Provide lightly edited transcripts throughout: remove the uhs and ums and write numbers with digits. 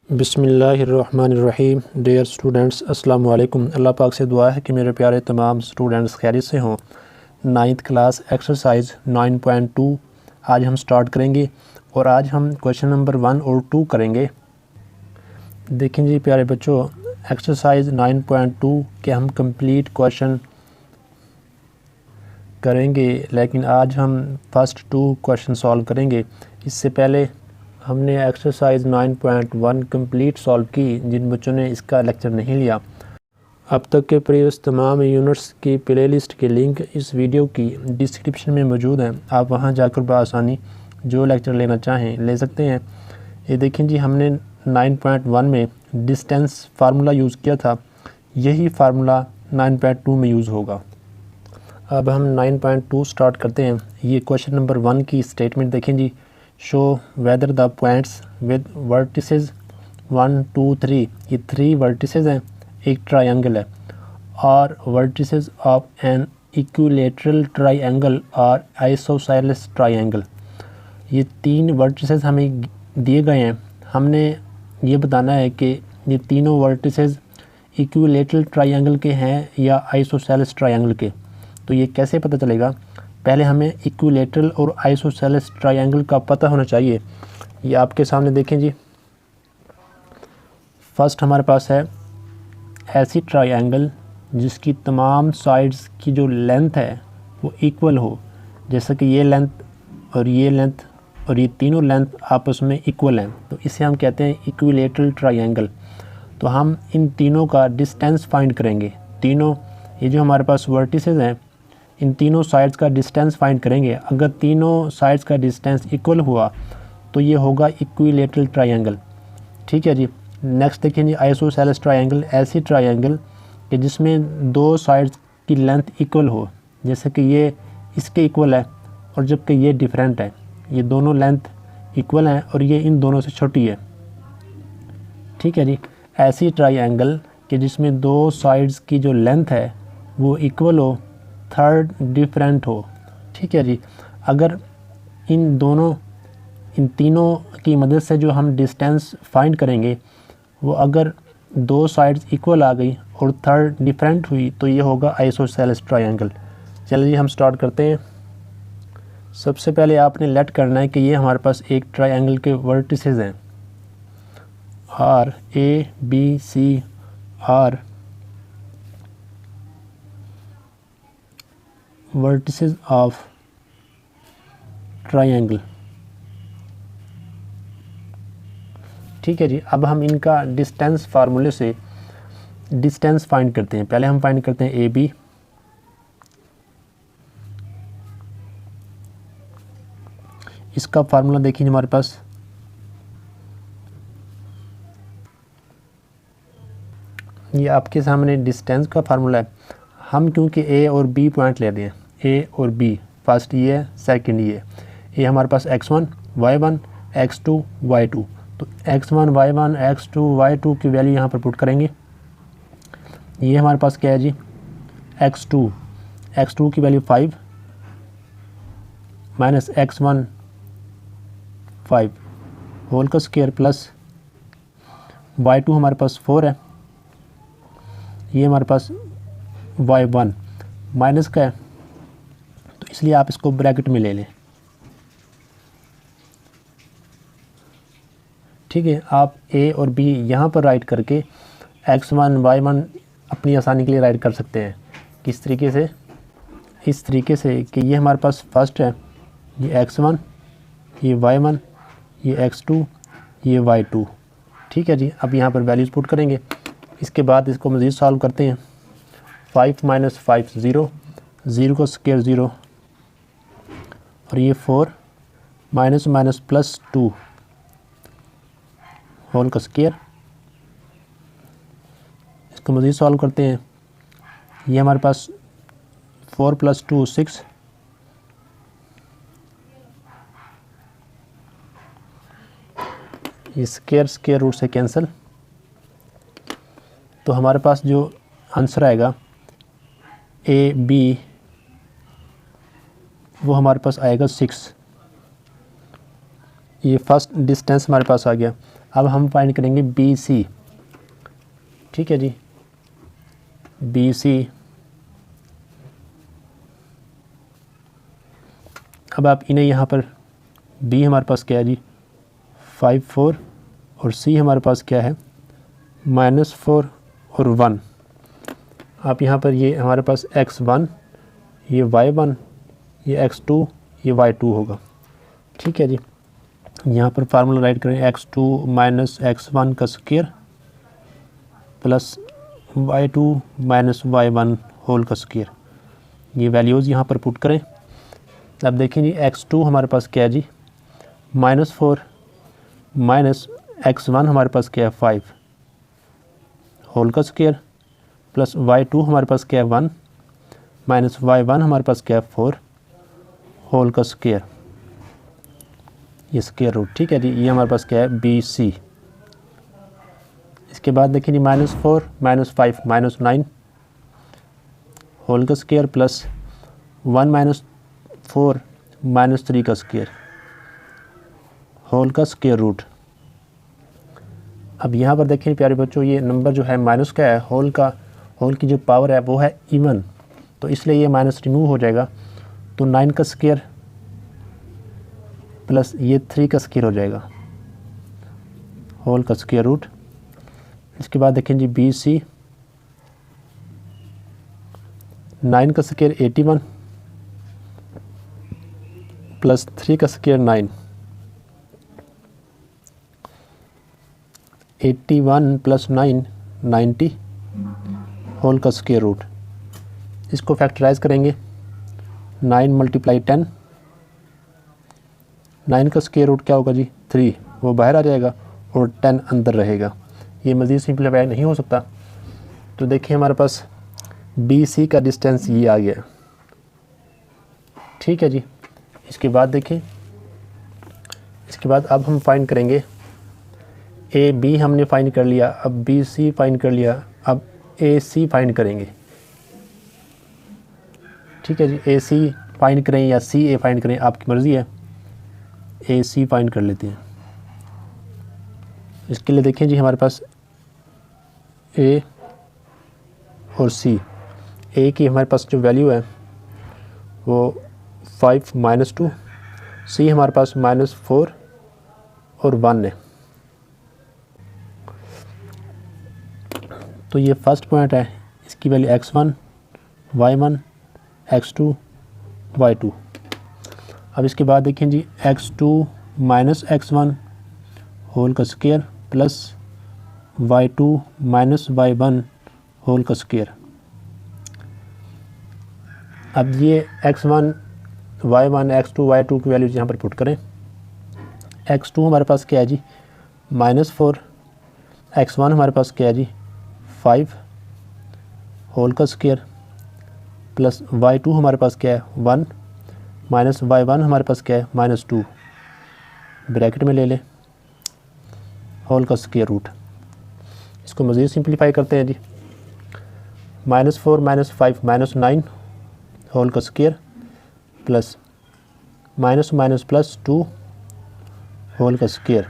बिस्मिल्लाहिर्रहमानिर्रहीम। Dear students, अस्सलाम वालेकुम। अल्लाह पाक से दुआ है कि मेरे प्यारे तमाम स्टूडेंट्स खैरियत से हों। 9th क्लास एक्सरसाइज 9.2 आज हम स्टार्ट करेंगे और आज हम क्वेश्चन नंबर 1 और 2 करेंगे। देखें जी प्यारे बच्चों, एक्सरसाइज 9.2 के हम कंप्लीट क्वेश्चन करेंगे, लेकिन आज हम फर्स्ट 2 क्वेश्चन सॉल्व करेंगे। इससे पहले हमने एक्सरसाइज 9.1 कंप्लीट सॉल्व की। जिन बच्चों ने इसका लेक्चर नहीं लिया, अब तक के प्रीवियस तमाम यूनिट्स की प्लेलिस्ट के लिंक इस वीडियो की डिस्क्रिप्शन में मौजूद हैं। आप वहां जाकर बआसानी जो लेक्चर लेना चाहें ले सकते हैं। ये देखें जी, हमने 9.1 में डिस्टेंस फार्मूला यूज़ किया था, यही फार्मूला 9.2 में यूज़ होगा। अब हम 9.2 स्टार्ट करते हैं। ये क्वेश्चन नंबर 1 की स्टेटमेंट देखें जी। Show whether the points with vertices 1 2 3, ये 3 वर्टिसेस हैं, एक ट्रायंगल है, और vertices of an equilateral triangle और आइसोसेलेस ट्रायंगल। ये 3 वर्टिसेस हमें दिए गए हैं। हमने ये बताना है कि ये तीनों वर्टिसेस इक्विलेटरल ट्रायंगल के हैं या आइसोसेलेस ट्रायंगल के। तो ये कैसे पता चलेगा? पहले हमें इक्विलेटरल और आइसोसेलेस ट्रायंगल का पता होना चाहिए। ये आपके सामने देखें जी। फर्स्ट हमारे पास है ऐसी ट्रायंगल जिसकी तमाम साइड्स की जो लेंथ है वो इक्वल हो, जैसे कि ये लेंथ और ये लेंथ और ये तीनों लेंथ आपस में इक्वल हैं, तो इसे हम कहते हैं इक्विलेटरल ट्रायंगल। तो हम इन तीनों का डिस्टेंस फाइंड करेंगे। तीनों ये जो हमारे पास वर्टिसेस हैं, इन तीनों साइड्स का डिस्टेंस फाइंड करेंगे। अगर तीनों साइड्स का डिस्टेंस इक्वल हुआ तो ये होगा इक्विलेटरल ट्रायंगल। ठीक है जी। नेक्स्ट देखिए जी, आइसोसेलेस ट्रायंगल, ऐसी ट्रायंगल कि जिसमें 2 साइड्स की लेंथ इक्वल हो, जैसे कि ये इसके इक्वल है और जबकि ये डिफरेंट है। ये दोनों लेंथ इक्वल हैं और ये इन दोनों से छोटी है। ठीक है जी। ऐसी ट्रायंगल कि जिसमें 2 साइड्स की जो लेंथ है वो इक्वल हो, थर्ड डिफरेंट हो। ठीक है जी। अगर इन तीनों की मदद से जो हम डिस्टेंस फाइंड करेंगे, वो अगर 2 साइड्स इक्वल आ गई और थर्ड डिफरेंट हुई तो ये होगा आइसोसेलेस ट्रायंगल। चलिए हम स्टार्ट करते हैं। सबसे पहले आपने लेट करना है कि ये हमारे पास एक ट्रायंगल के वर्टिसेस हैं, are A B C are vertices of triangle. ठीक है जी। अब हम इनका डिस्टेंस फार्मूले से डिस्टेंस फाइंड करते हैं। पहले हम फाइंड करते हैं ए बी। इसका फार्मूला देखिए हमारे पास, ये आपके सामने डिस्टेंस का फार्मूला है। हम क्योंकि ए और बी पॉइंट ले रहे हैं, ए और बी, फर्स्ट ये है, सेकंड ये हमारे पास x1 y1 x2 y2। तो x1 y1 x2 y2 की वैल्यू यहाँ पर पुट करेंगे। ये हमारे पास क्या है जी, x2 की वैल्यू 5 माइनस x1 5 होल का स्क्वायर प्लस y2 हमारे पास 4 है, ये हमारे पास y1 माइनस का है, तो इसलिए आप इसको ब्रैकेट में ले लें। ठीक है। आप a और b यहाँ पर राइट करके x1 y1 अपनी आसानी के लिए राइट कर सकते हैं। किस तरीके से? इस तरीके से कि ये हमारे पास फर्स्ट है, ये x1, ये y1, ये x2, ये y2। ठीक है जी। अब यहाँ पर वैल्यूज़ पुट करेंगे। इसके बाद इसको मज़ीद सॉल्व करते हैं। 5 माइनस 5 0, 0 का स्क्वायर 0, और ये 4 माइनस माइनस प्लस 2 होल का स्क्वायर। इसको मज़ीद सॉल्व करते हैं। ये हमारे पास 4 प्लस 2 6, ये स्क्वायर रूट से कैंसिल, तो हमारे पास जो आंसर आएगा ए बी वो हमारे पास आएगा 6। ये फर्स्ट डिस्टेंस हमारे पास आ गया। अब हम फाइंड करेंगे बी सी। ठीक है जी, बी सी। अब आप इन्हें यहाँ पर बी हमारे पास क्या है जी 5 4 और सी हमारे पास क्या है -4 और 1। आप यहाँ पर ये हमारे पास x1, ये y1, ये x2, ये y2 होगा। ठीक है जी, यहाँ पर फार्मूला राइट करें x2 माइनस x1 का square plus y2 minus y1 whole का स्क्वायर। ये वैल्यूज़ यहाँ पर पुट करें। अब देखें जी x2 हमारे पास क्या है जी -4 माइनस x1 हमारे पास क्या है 5 होल का स्क्वायर प्लस y2 हमारे पास क्या है 1 माइनस y1 हमारे पास क्या है 4 होल का स्क्वायर, ये स्क्वायर रूट। ठीक है जी, ये हमारे पास क्या है बी सी। इसके बाद देखिए जी -4 माइनस 5 माइनस 9 होल का स्क्वायर प्लस 1 माइनस 4 माइनस 3 का स्क्वायर होल का स्क्वायर रूट। अब यहाँ पर देखिए प्यारे बच्चों, ये नंबर जो है माइनस का है, होल की जो पावर है वो है इवन, तो इसलिए ये माइनस रिमूव हो जाएगा। तो 9 का स्क्वायर प्लस ये 3 का स्क्वायर हो जाएगा होल का स्क्वायर रूट। इसके बाद देखें जी बी सी, 9 का स्क्वायर 81 प्लस 3 का स्क्वायर 9, 81 प्लस 9 90 होल का स्क्वायर रूट। इसको फैक्टराइज करेंगे 9 मल्टीप्लाई 10, 9 का स्क्वायर रूट क्या होगा जी 3, वो बाहर आ जाएगा और 10 अंदर रहेगा। ये मज़ीद सिंप्लीफाई नहीं हो सकता। तो देखिए हमारे पास बी सी का डिस्टेंस ये आ गया। ठीक है जी, इसके बाद देखिए, इसके बाद अब हम फाइंड करेंगे ए बी हमने फाइंड कर लिया, अब बी सी फाइंड कर लिया, अब ए सी फाइंड करेंगे। ठीक है जी, ए सी फाइंड करें या सी ए फाइंड करें, आपकी मर्ज़ी है। ए सी फाइंड कर लेते हैं। इसके लिए देखें जी हमारे पास ए और सी। ए की हमारे पास जो वैल्यू है वो 5 माइनस 2, सी हमारे पास -4 और 1 है। तो ये फर्स्ट पॉइंट है, इसकी value x1, y1, x2, y2। अब इसके बाद देखें जी x2 माइनस x1 होल का square plus y2 minus y1 whole का स्क्वायर। अब ये x1, y1, x2, y2 की वैल्यूज यहाँ पर पुट करें। x2 हमारे पास क्या है जी -4, x1 हमारे पास क्या है जी 5 होल का स्क्वायर प्लस y2 हमारे पास क्या है 1 माइनस y1 हमारे पास क्या है -2, ब्रैकेट में ले लें होल का स्क्वायर रूट। इसको मज़ीद सिंप्लीफाई करते हैं जी, -4 माइनस 5 माइनस 9 होल का square plus minus minus plus 2 whole का स्क्वायर।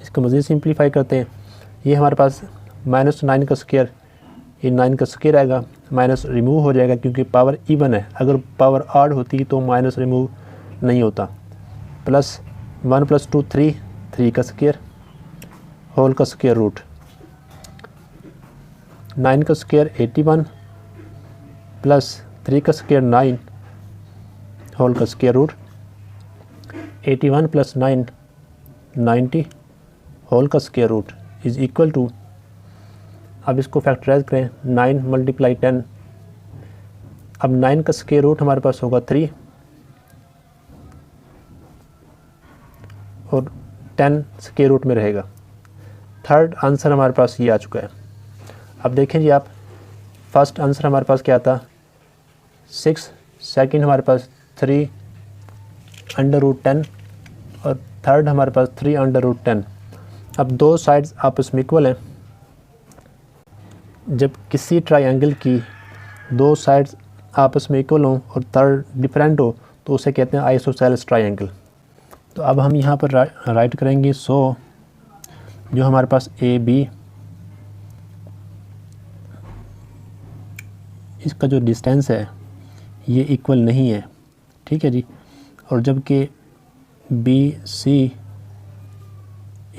इसको मज़ीद सिंप्लीफाई करते हैं, ये हमारे पास -9 का स्क्वायर, ये 9 का स्क्वायर आएगा, माइनस रिमूव हो जाएगा क्योंकि पावर इवन है। अगर पावर ऑड होती तो माइनस रिमूव नहीं होता। प्लस 1 प्लस 2 3 का स्क्वायर होल का स्क्वायर रूट। 9 का स्क्वायर 81 प्लस 3 का स्क्वायर 9 होल का स्क्वायर रूट। 81 प्लस 9 90 होल का square root is equal to, अब इसको फैक्टराइज करें 9 मल्टीप्लाई 10। अब 9 का स्क्वायर रूट हमारे पास होगा 3 और 10 स्क्वायर रूट में रहेगा। थर्ड आंसर हमारे पास ये आ चुका है। अब देखें जी आप, फर्स्ट आंसर हमारे पास क्या था 6, सेकंड हमारे पास 3 अंडर रूट 10 और थर्ड हमारे पास 3 अंडर रूट 10। अब दो साइड्स आपस में इक्वल हैं। जब किसी ट्रायंगल की दो साइड्स आपस में इक्वल हों और थर्ड डिफरेंट हो तो उसे कहते हैं आइसोसेलेस ट्रायंगल। तो अब हम यहाँ पर राइट करेंगे सो जो हमारे पास ए बी इसका जो डिस्टेंस है ये इक्वल नहीं है, ठीक है जी। और जबकि बी सी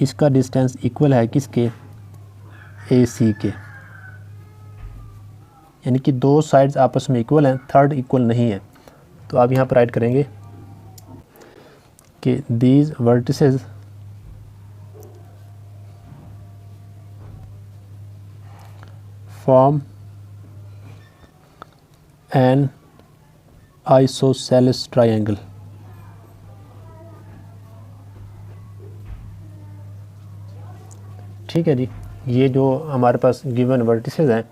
इसका डिस्टेंस इक्वल है किसके, ए सी के, यानी कि दो साइड्स आपस में इक्वल हैं, थर्ड इक्वल नहीं है। तो आप यहाँ पर राइट करेंगे कि these vertices form an isosceles triangle. ठीक है जी, ये जो हमारे पास गिवन वर्टिसेस हैं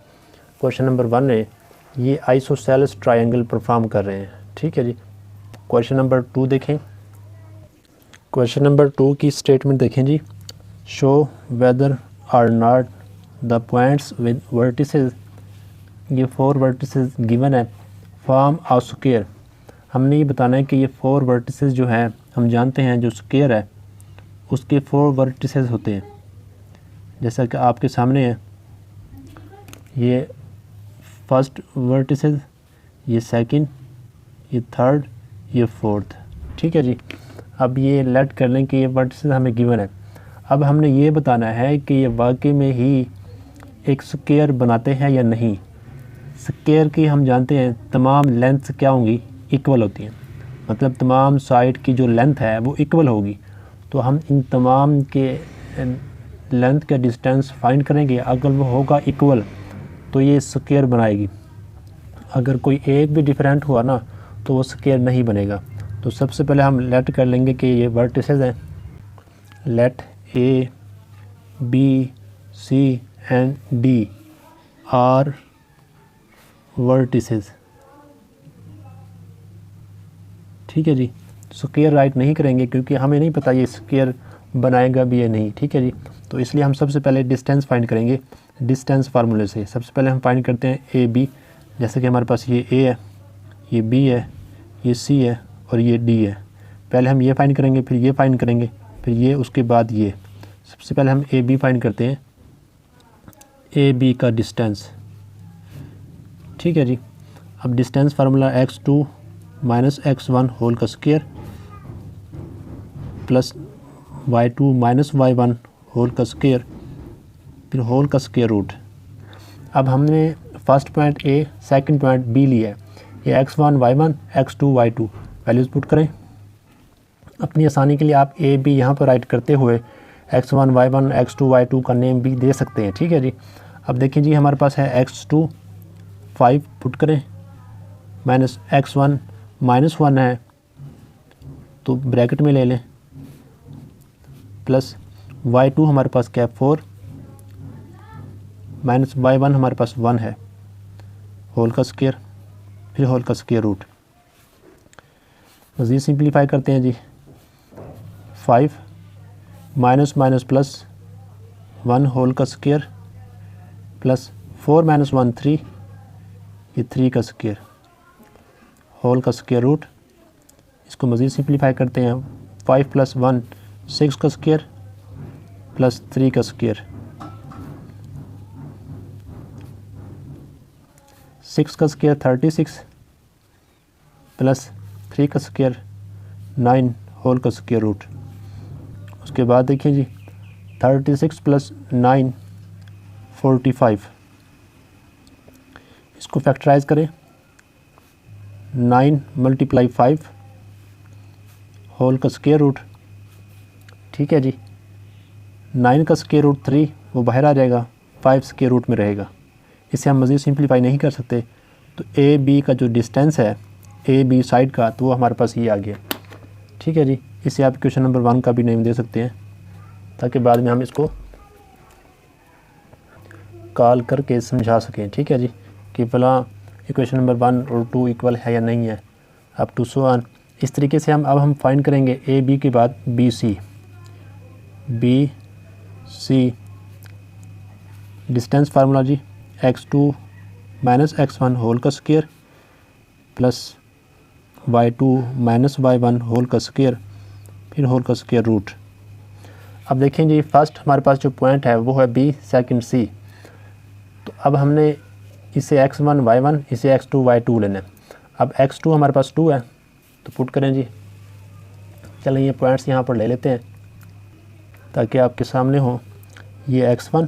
क्वेश्चन नंबर 1 में, ये आइसोसेलेस ट्रायंगल परफॉर्म कर रहे हैं, ठीक है जी। क्वेश्चन नंबर 2 देखें। क्वेश्चन नंबर 2 की स्टेटमेंट देखें जी। Show whether or not the points with vertices, ये 4 वर्टिसेस गिवन है, फॉर्म अ स्क्वायर। हमने ये बताना है कि ये 4 वर्टिसेस जो हैं, हम जानते हैं जो स्क्वायर है उसके 4 वर्टिसेस होते हैं, जैसा कि आपके सामने है। ये फर्स्ट वर्टिसेस, ये सेकंड, ये थर्ड, ये फोर्थ, ठीक है जी। अब ये लेट कर लें कि ये वर्टिसेस हमें गिवन है। अब हमने ये बताना है कि ये वाकई में ही एक स्क्वायर बनाते हैं या नहीं। स्क्वायर की हम जानते हैं तमाम लेंथ क्या होंगी, इक्वल होती हैं, मतलब तमाम साइड की जो लेंथ है वो इक्वल होगी। तो हम इन तमाम के लेंथ का डिस्टेंस फाइंड करेंगे, अगर वो होगा इक्वल तो ये स्क्वायर बनाएगी। अगर कोई एक भी डिफरेंट हुआ ना तो वो स्क्वायर नहीं बनेगा। तो सबसे पहले हम लेट कर लेंगे कि ये वर्टिसेस हैं, let A B C and D are vertices, ठीक है जी। स्क्वायर राइट नहीं करेंगे क्योंकि हमें नहीं पता ये स्क्वायर बनाएगा भी या नहीं, ठीक है जी। तो इसलिए हम सबसे पहले डिस्टेंस फाइंड करेंगे डिस्टेंस फार्मूले से। सबसे पहले हम फाइंड करते हैं ए बी, जैसे कि हमारे पास ये ए है, ये बी है, ये सी है और ये डी है। पहले हम ये फाइंड करेंगे, फिर ये फाइंड करेंगे, फिर ये, उसके बाद ये। सबसे पहले हम ए बी फाइंड करते हैं, ए बी का डिस्टेंस, ठीक है जी। अब distance formula x2 minus x1 whole का square plus y2 minus y1 whole का स्क्वायर, फिर होल का स्क्वायर रूट। अब हमने first point A, second point B लिया है। ये x1 y1 x2 y2 values put करें। अपनी आसानी के लिए आप ए बी यहाँ पर राइट करते हुए x1 y1 x2 y2 का नेम भी दे सकते हैं, ठीक है जी। अब देखिए जी, हमारे पास है x2 5 पुट करें, माइनस x1 माइनस 1 है तो ब्रैकेट में ले लें, प्लस y2 हमारे पास क्या है 4, माइनस y1 हमारे पास 1 है, होल का स्क्वायर, फिर होल का स्क्वायर रूट। मज़ीद सिंप्लीफाई करते हैं जी। 5 माइनस माइनस प्लस 1 होल का स्क्वायर प्लस 4 माइनस 1 3, ये 3 का स्क्वायर, होल का स्क्वायर रूट। इसको मज़ीद सिंप्लीफाई करते हैं। 5 प्लस 1 6 का स्क्वायर प्लस 3 का स्क्वायर, 6 का स्क्वायर 36 प्लस 3 का स्क्वायर 9 होल का स्क्वायर रूट। उसके बाद देखिए जी, 36 प्लस 9 45, इसको फैक्टराइज करें, 9 मल्टीप्लाई 5 होल का स्क्वायर रूट, ठीक है जी। 9 का स्क्वायर रूट 3 वो बाहर आ जाएगा, 5 स्क्वायर रूट में रहेगा। इसे हम मज़ीद सिंप्लीफाई नहीं कर सकते। तो ए बी का जो डिस्टेंस है ए बी साइड का, तो वो हमारे पास ये आ गया, ठीक है जी। इसे आप क्वेश्चन नंबर 1 का भी नेम दे सकते हैं ताकि बाद में हम इसको कॉल करके समझा सकें, ठीक है जी, कि भला इक्वेशन नंबर 1 और 2 इक्वल है या नहीं है, अप टू सो ऑन। इस तरीके से हम फाइंड करेंगे ए बी के बाद बी सी डिस्टेंस फार्मूला जी, x2 माइनस x1 होल का square plus y2 minus y1 whole का स्क्वायर फिर होल का स्क्वायर रूट। अब देखें जी, फर्स्ट हमारे पास जो पॉइंट है वो है बी, सेकंड सी। तो अब हमने इसे x1 y1, इसे x2 y2 लेना है। अब x2 हमारे पास 2 है तो पुट करें जी। चलें ये पॉइंट्स यहाँ पर ले लेते हैं ताकि आपके सामने हो। ये x1,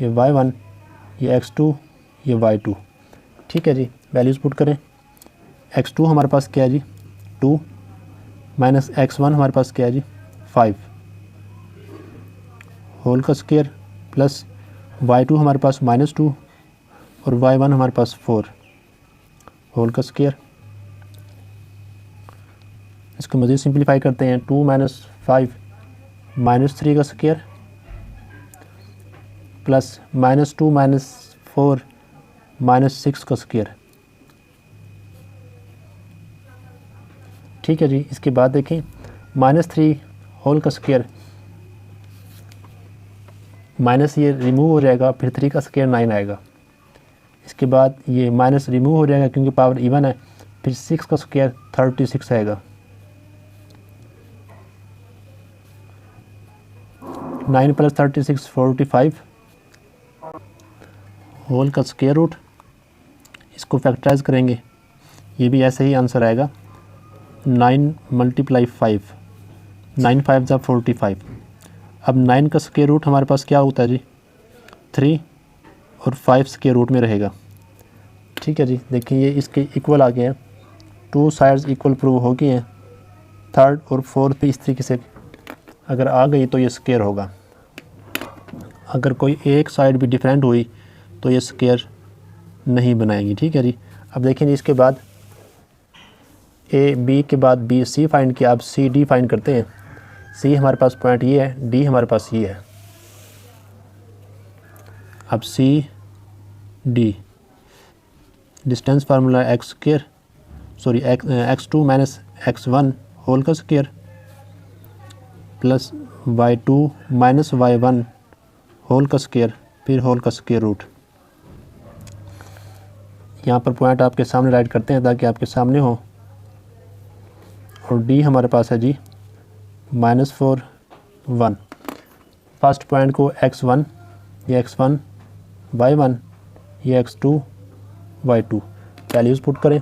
ये y1, ये x2, ये y2। ठीक है जी, वैल्यूज़ पुट करें। x2 हमारे पास क्या है जी 2, माइनस x1 हमारे पास क्या है जी 5 होल का स्क्वायर, प्लस y2 हमारे पास -2 और y1 हमारे पास 4 होल का स्क्वायर। इसको मज़ीद सिंप्लीफाई करते हैं। 2 - 5 -3 का स्क्वायर, प्लस -2 - 4 -6 का स्क्वायर। ठीक है जी, इसके बाद देखें -3 होल का स्क्वायर, माइनस ये रिमूव हो जाएगा, फिर 3 का स्क्वायर 9 आएगा। इसके बाद ये माइनस रिमूव हो जाएगा क्योंकि पावर इवन है, फिर 6 का स्क्वायर 36 आएगा। 9 + 36 45 होल का स्क्वायर रूट। इसको फैक्टराइज करेंगे, ये भी ऐसे ही आंसर आएगा। 9 × 5, 9 × 5 = 45। अब 9 का स्क्वायर रूट हमारे पास क्या होता है जी 3 और 5 स्क्वायर रूट में रहेगा। ठीक है जी, देखिए ये इसके इक्वल आ गए हैं, 2 साइड्स इक्वल प्रूव हो गई हैं। थर्ड और फोर्थ भी इस तरीके से अगर आ गई तो ये स्क्वायर होगा। अगर कोई एक साइड भी डिफरेंट हुई तो ये स्क्वायर नहीं बनाएगी। ठीक है जी, अब देखें जी इसके बाद ए बी के बाद बी सी फाइंड किया। अब सी डी फाइंड करते हैं। सी हमारे पास पॉइंट ये है, डी हमारे पास ये है। अब C D distance formula x2 - x1 whole का square, plus y2 - y1 whole का स्क्वायर, फिर होल का स्क्वायर रूट। यहाँ पर पॉइंट आपके सामने राइट करते हैं ताकि आपके सामने हो। और डी हमारे पास है जी -4 1। फर्स्ट पॉइंट को x1, ये x1 y1, ये x2 y2 वैल्यूज़ पुट करें।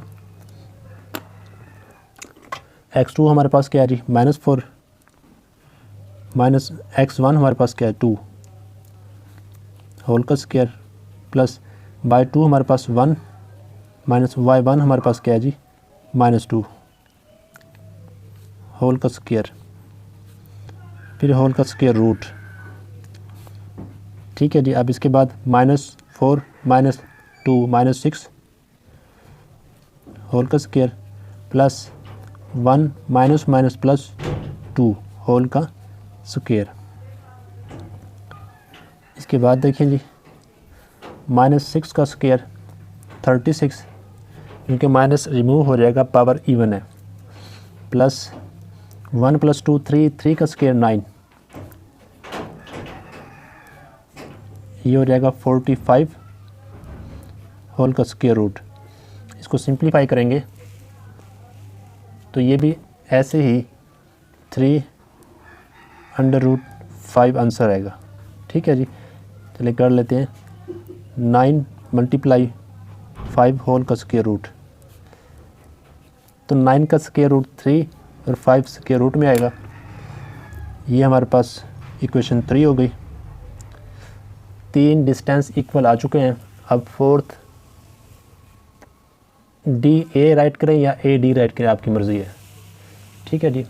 x2 हमारे पास क्या है जी -4, माइनस x1 हमारे पास क्या है 2 होल का स्क्वायर, प्लस y2 हमारे पास 1 माइनस y1 हमारे पास क्या है जी -2 होल का स्क्वायर, फिर होल का स्क्वायर रूट। ठीक है जी, अब इसके बाद -4 -2 -6 होल का square, plus 1 minus plus 2 whole का स्क्वायर। इसके बाद देखिए जी -6 का स्क्वायर 36, क्योंकि माइनस रिमूव हो जाएगा, पावर इवन है, प्लस 1 + 2 3 का स्क्वायर 9, ये हो जाएगा 45 होल का स्क्वायर रूट। इसको सिंप्लीफाई करेंगे तो ये भी ऐसे ही 3/5 आंसर आएगा। ठीक है जी, चलिए कर लेते हैं। 9 × 5 होल का स्क्वायर रूट, तो 9 का स्क्वायर रूट 3 और 5 स्क्वायर रूट में आएगा। ये हमारे पास इक्वेशन 3 हो गई। 3 डिस्टेंस इक्वल आ चुके हैं। अब फोर्थ डी ए राइट करें या ए डी राइट करें, आपकी मर्ज़ी है। ठीक है जी,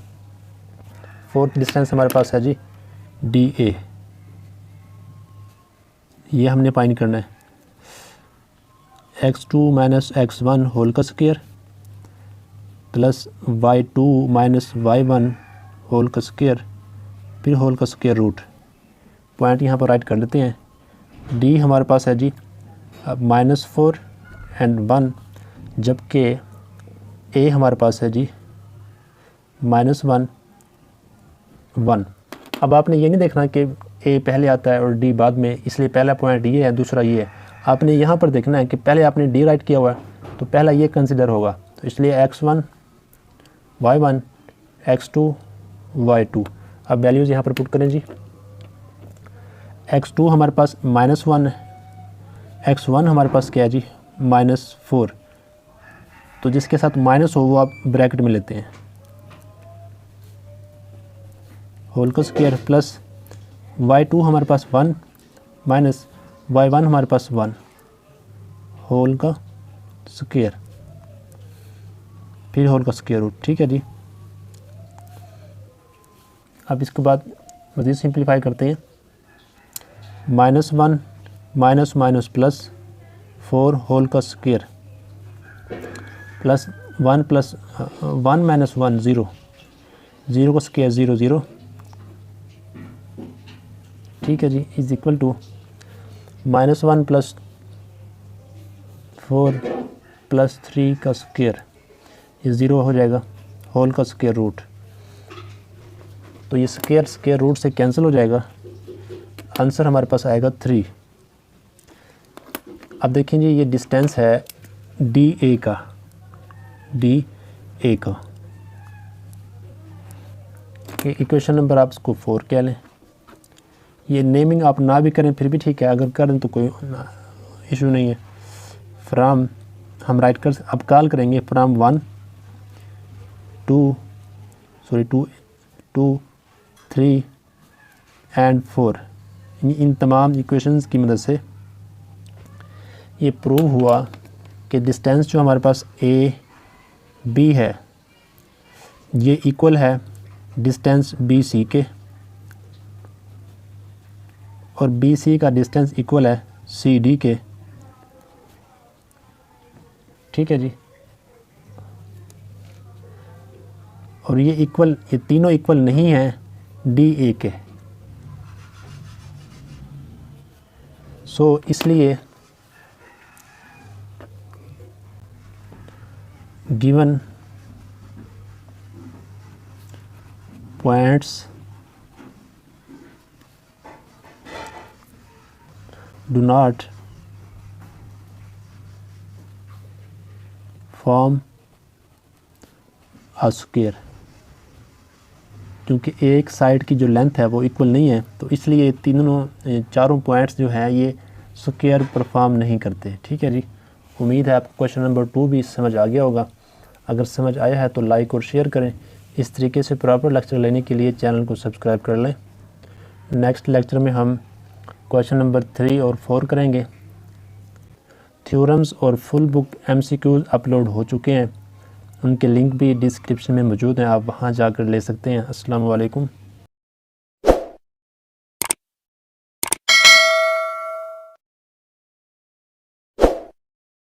फोर्थ डिस्टेंस हमारे पास है जी डी ए, ये हमने फाइंड करना है। x2 - x1 होल का square, plus y2 - y1 whole का स्क्वायर, फिर होल का स्क्वायर रूट। पॉइंट यहाँ पर राइट कर लेते हैं। डी हमारे पास है जी अब -4 और 1, जबकि ए हमारे पास है जी -1 1। अब आपने ये नहीं देखना कि ए पहले आता है और डी बाद में, इसलिए पहला पॉइंट ये है, दूसरा ये है। आपने यहाँ पर देखना है कि पहले आपने डी राइट किया हुआ है तो पहला ये कंसिडर होगा, तो इसलिए x1 y1 x2 y2। अब वैल्यूज़ यहाँ पर पुट करें जी। x2 हमारे पास -1 है, x1 हमारे पास क्या है जी -4। तो जिसके साथ माइनस हो वो आप ब्रैकेट में लेते हैं, होल का स्क्वायर प्लस y2 हमारे पास 1 माइनस y1 हमारे पास 1 होल का स्क्वायर, फिर होल का स्क्वायर रूट। ठीक है जी। अब इसके बाद मज़ीद सिंप्लीफाई करते हैं। -1 माइनस माइनस प्लस 4 होल का स्क्वायर प्लस 1 प्लस 1 माइनस 1 0, 0 का स्क्वायर 0 0। ठीक है जी, is equal to -1 plus 4 plus 3 का स्क्वायर, ये 0 हो जाएगा, होल का स्क्वायर रूट। तो ये स्क्वायर रूट से कैंसिल हो जाएगा, आंसर हमारे पास आएगा 3। अब देखें जी, ये डिस्टेंस है डी ए का, इक्वेशन नंबर आप इसको 4 कह लें। ये नेमिंग आप ना भी करें फिर भी ठीक है, अगर करें तो कोई इशू नहीं है। फ्राम हम राइट कर, अब कॉल करेंगे फ्राम 1 2 3 एंड 4। इन तमाम इक्वेशंस की मदद से ये प्रूव हुआ कि डिस्टेंस जो हमारे पास ए बी है ये इक्वल है डिस्टेंस बी सी के, और बी सी का डिस्टेंस इक्वल है सी डी के। ठीक है जी। और ये तीनों इक्वल नहीं हैं डी ए के। सो इसलिए given points do not form a square, क्योंकि एक साइड की जो लेंथ है वो इक्वल नहीं है, तो इसलिए चारों पॉइंट्स जो हैं ये स्क्वायर परफॉर्म नहीं करते। ठीक है जी। उम्मीद है आपको क्वेश्चन नंबर 2 भी समझ आ गया होगा। अगर समझ आया है तो लाइक और शेयर करें। इस तरीके से प्रॉपर लेक्चर लेने के लिए चैनल को सब्सक्राइब कर लें। नेक्स्ट लेक्चर में हम क्वेश्चन नंबर 3 और 4 करेंगे। थ्योरम्स और फुल बुक MCQs अपलोड हो चुके हैं, उनके लिंक भी डिस्क्रिप्शन में मौजूद हैं, आप वहां जाकर ले सकते हैं। अस्सलाम वालेकुम।